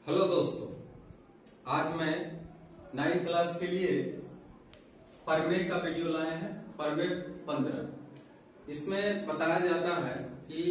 Hello दोस्तों, आज मैं 9th क्लास के लिए परमेय का वीडियो लाए हैं। परमेय 15 इसमें बताया जाता है कि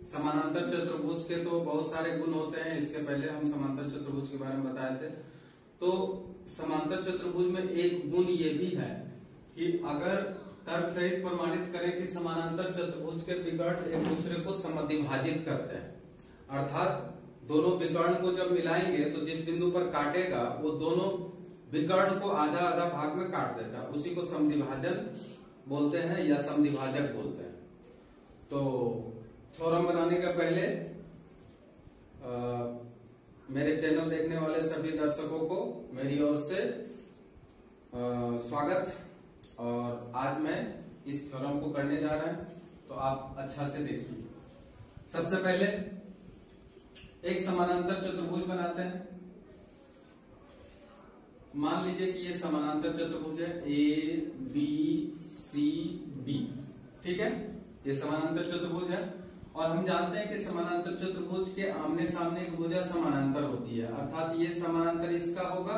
समानांतर चतुर्भुज के तो बहुत सारे गुण होते हैं। इसके पहले हम समांतर चतुर्भुज के बारे में बताए थे। तो समांतर चतुर्भुज में एक गुण ये भी है कि अगर तर्क सहित प्रमाणित करें कि समानांतर चतुर्भुज के विकर्ण एक दूसरे को समद्विभाजित करते हैं, अर्थात दोनों विकर्ण को जब मिलाएंगे तो जिस बिंदु पर काटेगा वो दोनों विकर्ण को आधा आधा भाग में काट देता है, उसी को समद्विभाजन बोलते हैं या समद्विभाजक बोलते हैं। तो थ्योरम बनाने का पहले मेरे चैनल देखने वाले सभी दर्शकों को मेरी ओर से स्वागत। और आज मैं इस थ्योरम को करने जा रहा हूं, तो आप अच्छा से देखिए। सबसे पहले एक समानांतर चतुर्भुज बनाते हैं। मान लीजिए कि ये समानांतर चतुर्भुज है ए बी सी डी, ठीक है। ये समानांतर चतुर्भुज है और हम जानते हैं कि समानांतर चतुर्भुज के आमने सामने एक भुजा समानांतर होती है, अर्थात ये समानांतर इसका होगा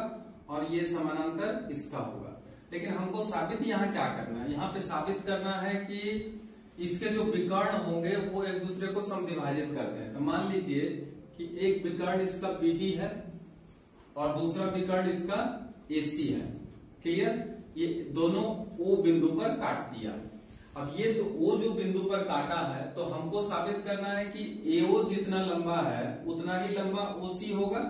और ये समानांतर इसका होगा। लेकिन हमको साबित यहाँ क्या करना है? यहाँ पे साबित करना है कि इसके जो विकर्ण होंगे वो एक दूसरे को समद्विभाजित करते हैं। तो मान लीजिए कि एक विकर्ण इसका BD है और दूसरा विकर्ण इसका AC है। क्लियर? ये दोनों O बिंदु पर काट दिया। अब ये तो O जो बिंदु पर काटा है, तो हमको साबित करना है कि AO जितना लंबा है उतना ही लंबा OC होगा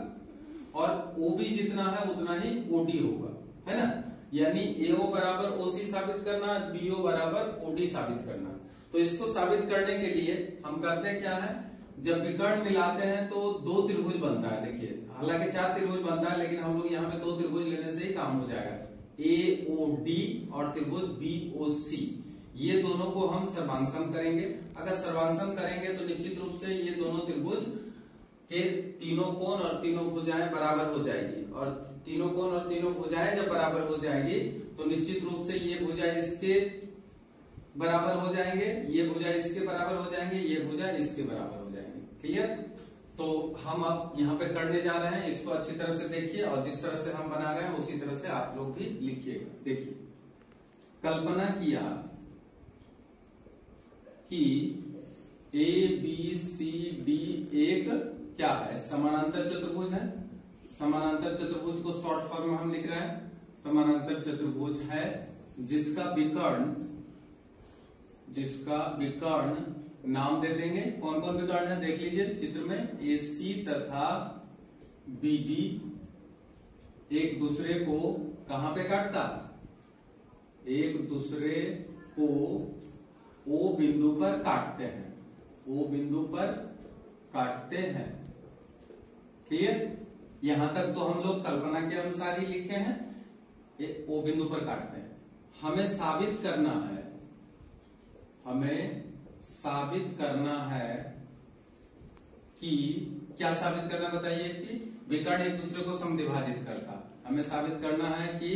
और OB जितना है उतना ही OD होगा, है ना। यानी AO बराबर OC साबित करना, BO बराबर OD साबित करना। तो इसको साबित करने के लिए हम करते हैं क्या है, जब विकर्ण मिलाते हैं तो दो त्रिभुज बनता है। देखिए, हालांकि 4 त्रिभुज बनता है, लेकिन हम लोग यहाँ पे 2 त्रिभुज लेने से ही काम हो जाएगा। AOD और त्रिभुज BOC, ये दोनों को हम सर्वांगसम करेंगे। अगर सर्वांगसम करेंगे तो निश्चित रूप से ये दोनों त्रिभुज के तीनों कोण और तीनों भुजाएं बराबर हो जाएगी। और तीनों कोण और तीनों भुजाएं जब बराबर हो जाएगी तो निश्चित रूप से ये भुजा इसके बराबर हो जाएंगे, ये भुजा इसके बराबर हो जाएंगे, ये भुजा इसके बराबर हो जाएंगे। क्लियर? तो हम अब यहाँ पे करने जा रहे हैं। इसको अच्छी तरह से देखिए और जिस तरह से हम बना रहे हैं उसी तरह से आप लोग भी लिखिएगा। देखिए, कल्पना किया कि ABCD एक क्या है, समानांतर चतुर्भुज है। समानांतर चतुर्भुज को शॉर्ट फॉर्म में हम लिख रहे हैं। समानांतर चतुर्भुज है जिसका विकर्ण नाम दे देंगे। कौन कौन विकर्ण है देख लीजिए चित्र में। AC तथा BD एक दूसरे को कहां पे काटता? एक दूसरे को O बिंदु पर काटते हैं। O बिंदु पर काटते हैं। क्लियर? यहां तक तो हम लोग कल्पना के अनुसार ही लिखे हैं। ये O बिंदु पर काटते हैं। हमें साबित करना है कि क्या साबित करना बताइए? कि विकर्ण एक दूसरे को समद्विभाजित करता। हमें साबित करना है कि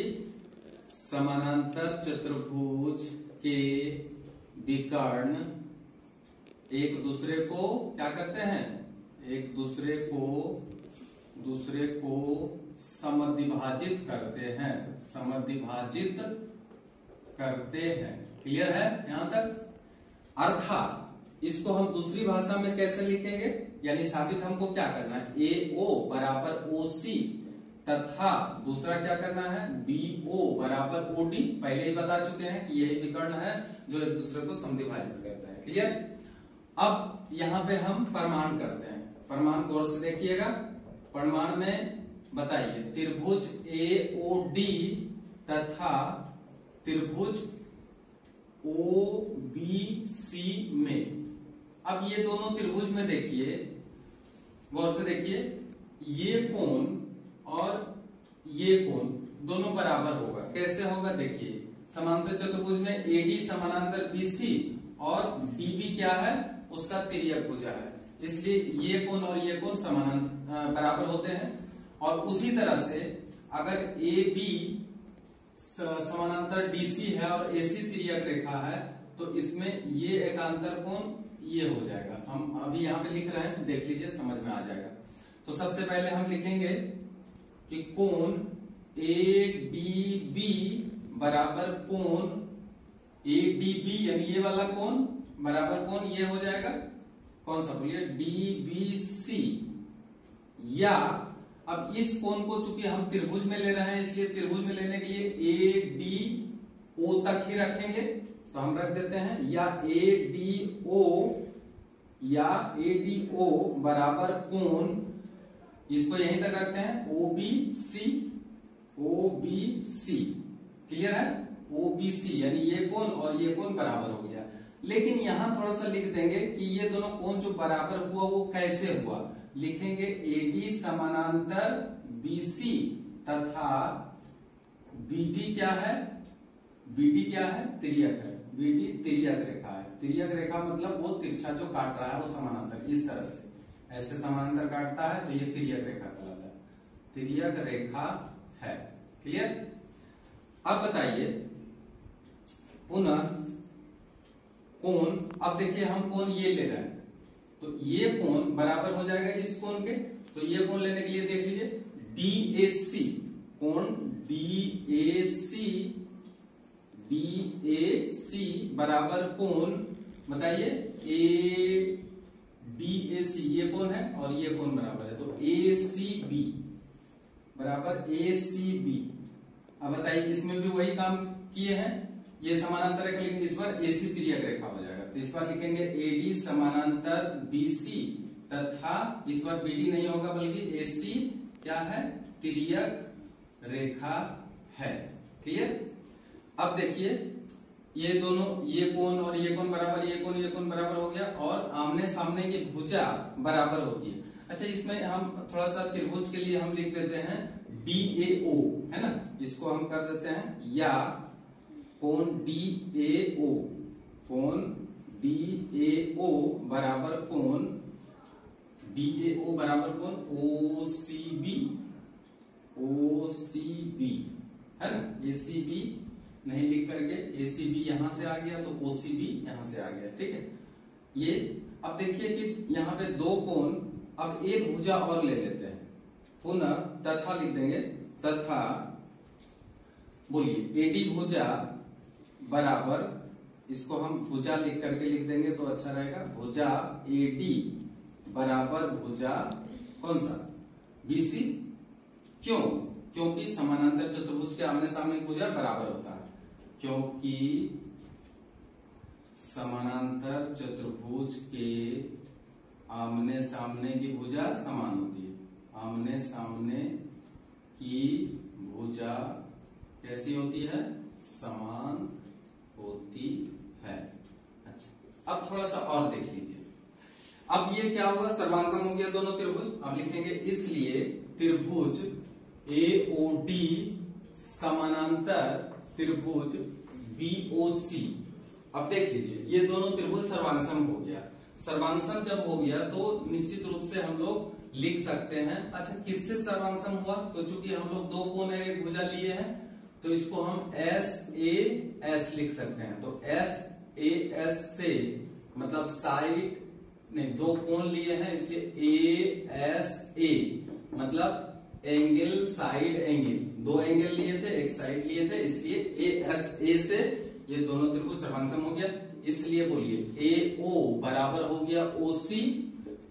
समानांतर चतुर्भुज के विकर्ण एक दूसरे को क्या करते हैं? एक दूसरे को समद्विभाजित करते हैं। क्लियर है यहां तक? अर्थात इसको हम दूसरी भाषा में कैसे लिखेंगे? यानी साबित हमको क्या करना है? AO बराबर OC तथा दूसरा क्या करना है? BO बराबर OD। पहले ही बता चुके हैं कि यही विकर्ण है जो एक दूसरे को समद्विभाजित करता है। क्लियर? अब यहां पे हम प्रमाण करते हैं। प्रमाण गौर से देखिएगा। प्रमाण में बताइए, त्रिभुज AOD तथा त्रिभुज OBC में, अब ये दोनों त्रिभुज में देखिए, गौर से देखिए, ये कोण और ये कोण दोनों बराबर होगा। कैसे होगा? देखिए, समांतर चतुर्भुज में AD समानांतर BC और DB क्या है? उसका तिर्यक भुजा है, इसलिए ये कोण और ये कोण समानांतर बराबर होते हैं। और उसी तरह से अगर AB समानांतर DC है और AC तिर्यक रेखा है तो इसमें ये एकांतर कोण ये हो जाएगा। हम अभी यहाँ पे लिख रहे हैं, देख लीजिए, समझ में आ जाएगा। तो सबसे पहले हम लिखेंगे कि कोण ADB बराबर कोण ADB, यानी ये वाला कोण बराबर कोण ये हो जाएगा कौन सा बोलिए DBC, या अब इस कोण को चूंकि हम त्रिभुज में ले रहे हैं इसलिए त्रिभुज में लेने के लिए ADO तक ही रखेंगे, तो हम रख देते हैं या ADO बराबर कोण, इसको यहीं तक रखते हैं OBC, क्लियर है, OBC यानी ये कोण और ये कोण बराबर हो गया। लेकिन यहां थोड़ा सा लिख देंगे कि ये दोनों कोण जो बराबर हुआ वो कैसे हुआ, लिखेंगे AD समानांतर BC तथा BD क्या है, BD क्या है, तिर्यक है, BD तिर्यक रेखा है। तिर्यक रेखा मतलब वो तिरछा जो काट रहा है वो समानांतर इस तरह से ऐसे समानांतर काटता है, तो ये तिर्यक रेखा कहलाता है, तिर्यक रेखा है, क्लियर। अब बताइए पुनः कोण, अब देखिए हम कोण ये ले रहे हैं, तो ये कोण बराबर हो जाएगा इस कोण के, तो ये कोण लेने के लिए देख लीजिए DAC, कोण DAC बराबर कोण बताइए DAC, ये कोण है और ये कोण बराबर है, तो ACB बराबर ACB। अब बताइए इसमें भी वही काम किए हैं, ये समानांतर रेखा लिखेंगे, इस बार AC तिर्यक रेखा हो जाएगा, तो इस बार लिखेंगे AD समानांतर BC तथा इस बार BD नहीं होगा बल्कि AC क्या है, तिर्यक रेखा है, क्लियर। अब देखिए ये दोनों, ये कोण और ये कोण बराबर, ये कोण बराबर हो गया, और आमने सामने की भुजा बराबर होती है। अच्छा इसमें हम थोड़ा सा त्रिभुज के लिए हम लिख देते हैं DAO, है ना, इसको हम कर देते हैं, या कोण DAO बराबर कोण OCB, है ना, ACB नहीं लिख करके ACB यहां से आ गया तो OCB यहां से आ गया, ठीक है। ये अब देखिए कि यहाँ पे दो कोण, अब एक भुजा और ले लेते हैं, पुनः तथा लिख देंगे, तथा बोलिए AD भुजा बराबर, इसको हम भुजा लिख करके लिख देंगे तो अच्छा रहेगा, भुजा AD बराबर भुजा कौन सा BC, क्यों, क्योंकि समानांतर चतुर्भुज के आमने सामने भुजा बराबर होता है, क्योंकि समानांतर चतुर्भुज के आमने सामने की भुजा समान होती है, आमने सामने की भुजा कैसी होती है, समान होती है। अच्छा अब थोड़ा सा और देख लीजिए, अब ये क्या होगा, सर्वांसम हो गया दोनों त्रिभुज, अब लिखेंगे इसलिए त्रिभुज AOD समानांतर त्रिभुज BOC। अब देख लीजिए ये दोनों त्रिभुज सर्वांसम हो गया, सर्वांसम जब हो गया तो निश्चित रूप से हम लोग लिख सकते हैं। अच्छा किससे सर्वांसम हुआ, तो चूंकि हम लोग दो कोण एक भुजा लिए हैं तो इसको हम SAS लिख सकते हैं, तो SAS से मतलब साइड नहीं, दो कोण लिए हैं इसलिए ASA मतलब एंगल साइड एंगल, दो एंगल लिए थे एक साइड लिए थे, इसलिए ASA से ये दोनों त्रिभुज सर्वांसम हो गया। इसलिए बोलिए AO बराबर हो गया OC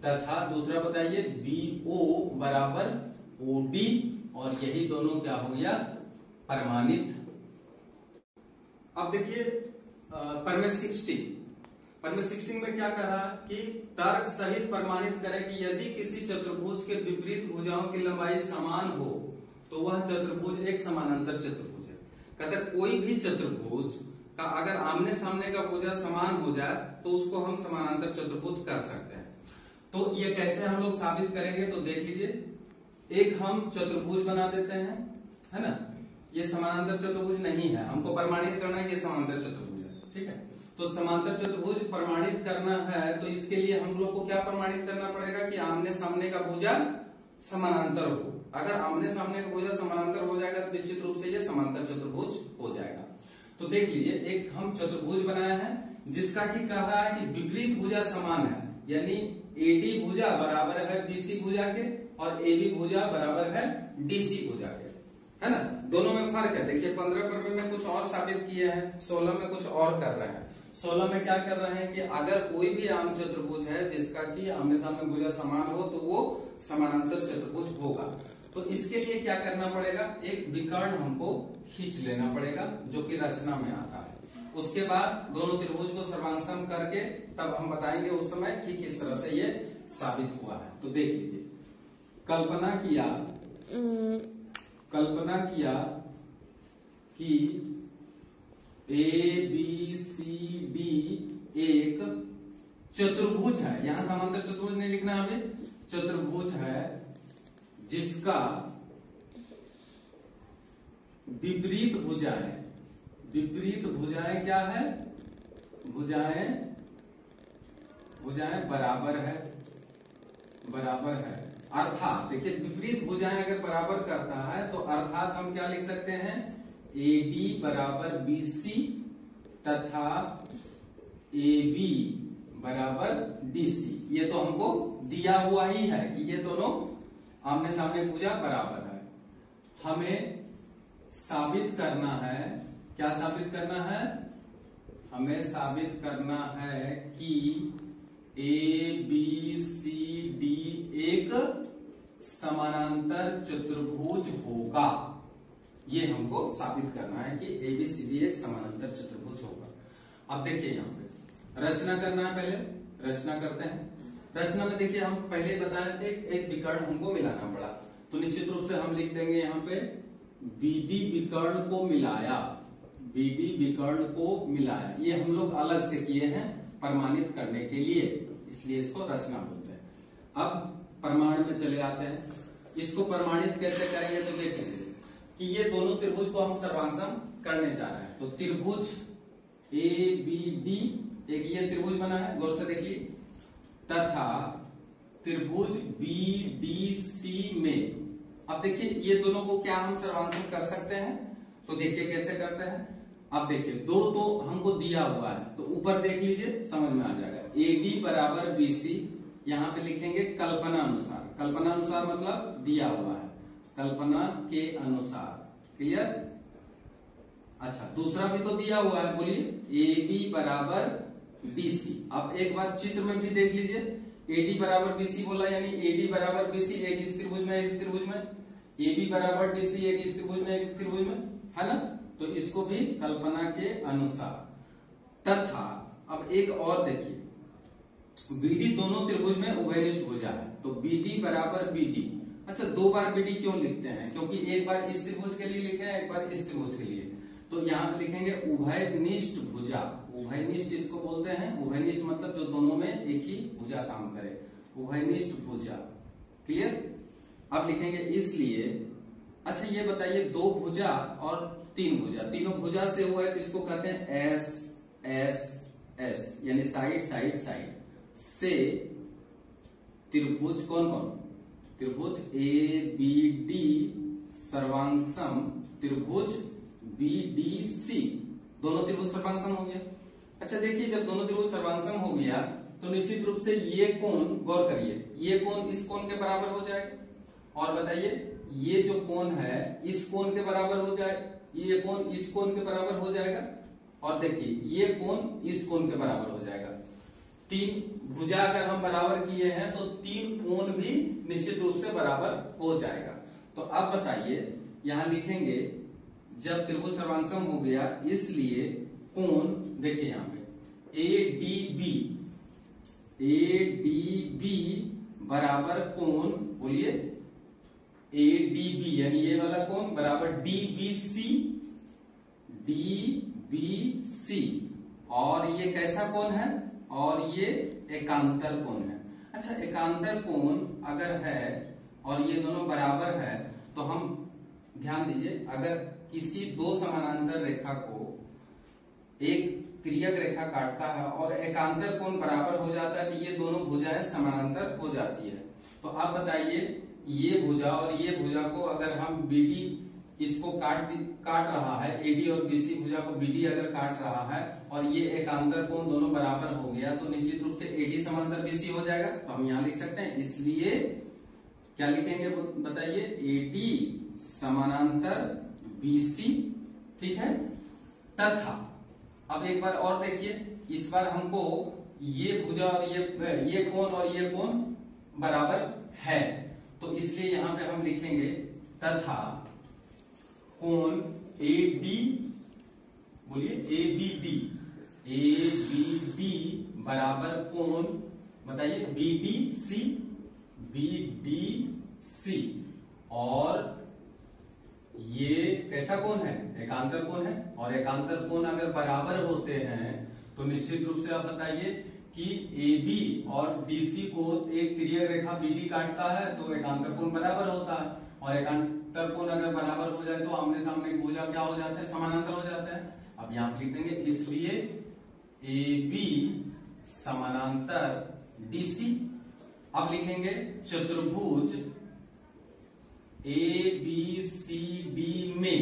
तथा दूसरा बताइए BO बराबर OD, और यही दोनों क्या हो गया, प्रमाणित। अब देखिए परमेश 16 में क्या कहा कि तर्क सहित प्रमाणित करें कि यदि किसी चतुर्भुज के विपरीत भुजाओं की लंबाई समान हो तो वह चतुर्भुज एक समानांतर चतुर्भुज है। कहते कोई भी चतुर्भुज का अगर आमने सामने का भुजा समान हो जाए तो उसको हम समानांतर चतुर्भुज कर सकते हैं। तो ये कैसे हम लोग साबित करेंगे, तो देख लीजिए, एक हम चतुर्भुज बना देते हैं, है ना, ये समानांतर चतुर्भुज नहीं है, हमको प्रमाणित करना है कि समानांतर चतुर्भुज है, ठीक है। तो समांतर चतुर्भुज प्रमाणित करना है तो इसके लिए हम लोग को क्या प्रमाणित करना पड़ेगा कि आमने सामने का भुजा समानांतर हो। अगर आमने सामने का भुजा समानांतर हो जाएगा तो निश्चित रूप से यह समांतर चतुर्भुज हो जाएगा। तो देख लीजिए एक हम चतुर्भुज बनाया है जिसका की कह रहा है कि विपरीत भुजा समान है, यानी AD भुजा बराबर है BC भुजा के, और AB भुजा बराबर है DC भुजा के, है ना। दोनों में फर्क है। देखिए 15 पर में कुछ और साबित किए हैं, 16 में कुछ और कर रहे हैं। 16 में क्या कर रहे हैं कि अगर कोई भी आम चतुर्भुज है जिसका कि आमने सामने भुजा समान हो तो वो समानांतर चतुर्भुज होगा। तो इसके लिए क्या करना पड़ेगा, एक विकर्ण हमको खींच लेना पड़ेगा जो कि रचना में आता है। उसके बाद दोनों त्रिभुज को सर्वांगसम करके तब हम बताएंगे उस समय कि किस तरह से ये साबित हुआ है। तो देख लीजिए, कल्पना किया कि ABCD एक चतुर्भुज है। यहां समांतर चतुर्भुज नहीं लिखना अभी, चतुर्भुज है जिसका विपरीत भुजाएं क्या है, भुजाएं बराबर है। अर्थात देखिए विपरीत भुजाएं अगर बराबर करता है तो अर्थात हम क्या लिख सकते हैं, AD बराबर BC तथा AB बराबर DC। ये तो हमको दिया हुआ ही है कि ये दोनों आमने सामने भुजा बराबर है। हमें साबित करना है, क्या साबित करना है, हमें साबित करना है कि ABCD एक समानांतर चतुर्भुज होगा। ये हमको साबित करना है कि ABCD एक समानांतर चतुर्भुज होगा। अब देखिए यहाँ पे रचना करना है, पहले रचना करते हैं। रचना में देखिए हम पहले बताए थे एक विकर्ण हमको मिलाना पड़ा, तो निश्चित रूप से हम लिख देंगे यहाँ पे BD विकर्ण को मिलाया। ये हम लोग अलग से किए हैं प्रमाणित करने के लिए, इसलिए इसको रचना बोलते हैं। अब प्रमाण में चले आते हैं। इसको प्रमाणित कैसे करेंगे तो देख लीजिए कि ये दोनों त्रिभुज को हम सर्वांगसम करने जा रहे हैं। तो त्रिभुज ABD एक ये त्रिभुज बना है, गौर से देखिए, तथा त्रिभुज BDC में, अब देखिए ये दोनों को क्या हम सर्वांगसम कर सकते हैं, तो देखिए कैसे करते हैं। अब देखिए दो तो हमको दिया हुआ है, तो ऊपर देख लीजिए समझ में आ जाएगा। AD बराबर BC यहाँ पे लिखेंगे कल्पना अनुसार मतलब दिया हुआ है, कल्पना के अनुसार, क्लियर। अच्छा दूसरा भी तो दिया हुआ है, बोलिए AB बराबर BC। अब एक बार चित्र में भी देख लीजिए, AD बराबर BC बोला यानी AD बराबर BC एक इस त्रिभुज में AB बराबर DC एक इस त्रिभुज में, है ना। तो इसको भी कल्पना के अनुसार तथा अब एक और देखिए BD दोनों त्रिभुज में उभयनिष्ठ भुजा है, तो BD बराबर BD। अच्छा दो बार BD क्यों लिखते हैं, क्योंकि एक बार इस त्रिभुज के लिए लिखे हैं, एक बार इस त्रिभुज के लिए। तो यहाँ पे लिखेंगे उभयनिष्ठ भुजा, उभयनिष्ठ इसको बोलते हैं। उभयनिष्ठ मतलब जो दोनों में एक ही भुजा काम करे, उभयनिष्ठ भुजा, क्लियर। अब लिखेंगे इसलिए। अच्छा ये बताइए दो भुजा और तीन भुजा, तीनों भुजा से हुआ है तो इसको कहते हैं S यानी साइड से त्रिभुज कौन, त्रिभुज ABD सर्वांगसम त्रिभुज BDC, दोनों त्रिभुज सर्वांगसम हो गया। अच्छा देखिए जब दोनों त्रिभुज सर्वांगसम हो गया तो निश्चित रूप से ये कोण, गौर करिए, ये कोण इस कोण के बराबर हो जाएगा, और बताइए ये जो कोण है इस कोण के बराबर हो जाए, ये कोण इस कोण के बराबर हो जाएगा, और देखिए ये कोण इस कोण के बराबर हो जाएगा। तीन भुजा अगर हम बराबर किए हैं तो तीन कोण भी निश्चित रूप से बराबर हो जाएगा। तो अब बताइए यहां लिखेंगे जब त्रिभुज सर्वांगसम हो गया इसलिए कोण, देखिए यहां पे ADB बराबर कोण, बोलिए ADB यानी ये वाला कोण बराबर DBC, और ये कैसा कोण है, और ये एकांतर कोण है। अच्छा एकांतर कोण अगर है और ये दोनों बराबर है तो हम ध्यान दीजिए, अगर किसी दो समानांतर रेखा को एक तिर्यक रेखा काटता है और एकांतर कोण बराबर हो जाता है तो ये दोनों भुजाएं समानांतर हो जाती है। तो आप बताइए ये भुजा और ये भुजा को अगर हम BD इसको काट रहा है, AD और BC भुजा को BD अगर काट रहा है और ये एकांतर कोण दोनों बराबर हो गया तो निश्चित रूप से AD समांतर BC हो जाएगा। तो हम यहाँ लिख सकते हैं इसलिए क्या लिखेंगे बताइए, एडी समानांतर बीसी, ठीक है, तथा अब एक बार और देखिए, इस बार हमको ये भुजा और ये कोण और ये कोण बराबर है, तो इसलिए यहां पे हम लिखेंगे तथा कोण एडी, बोलिए एबीडी, एबीडी बराबर कोण बताइए बीडीसी, बीडीसी, और ये कैसा कोण है, एकांतर कोण है, और एकांतर कोण अगर बराबर होते हैं तो निश्चित रूप से आप बताइए कि AB और DC को एक तिर्यक रेखा BD काटता है तो एकांतर कोण बराबर होता है, और एकांतर कोण अगर बराबर हो जाए तो आमने सामने भुजा क्या हो जाते हैं, समानांतर हो जाते हैं। अब यहां पर लिख देंगे, इसलिए AB समानांतर DC। अब लिखेंगे चतुर्भुज ABCD में,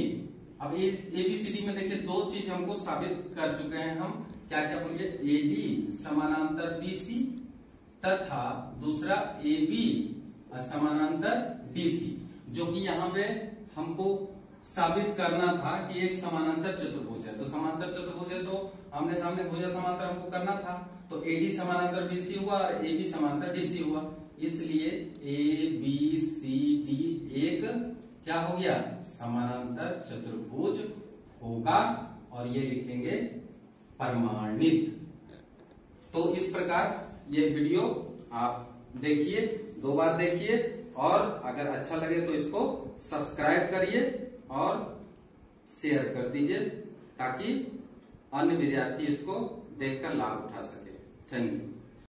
अब ABCD में देखिए दो चीज हमको साबित कर चुके हैं हम, क्या क्या बोलिए, AD समानांतर BC तथा दूसरा AB समानांतर DC, जो कि यहाँ पे हमको साबित करना था कि एक समानांतर चतुर्भुज है, तो समांतर चतुर्भुज है तो आमने सामने भुजा समांतर हमको करना था, तो AD समानांतर BC हुआ और AB समांतर DC हुआ, इसलिए ABCD एक क्या हो गया, समानांतर चतुर्भुज होगा, और ये लिखेंगे प्रमाणित। तो इस प्रकार ये वीडियो आप देखिए, 2 बार देखिए, और अगर अच्छा लगे तो इसको सब्सक्राइब करिए और शेयर कर दीजिए ताकि अन्य विद्यार्थी इसको देखकर लाभ उठा सके। Thank you.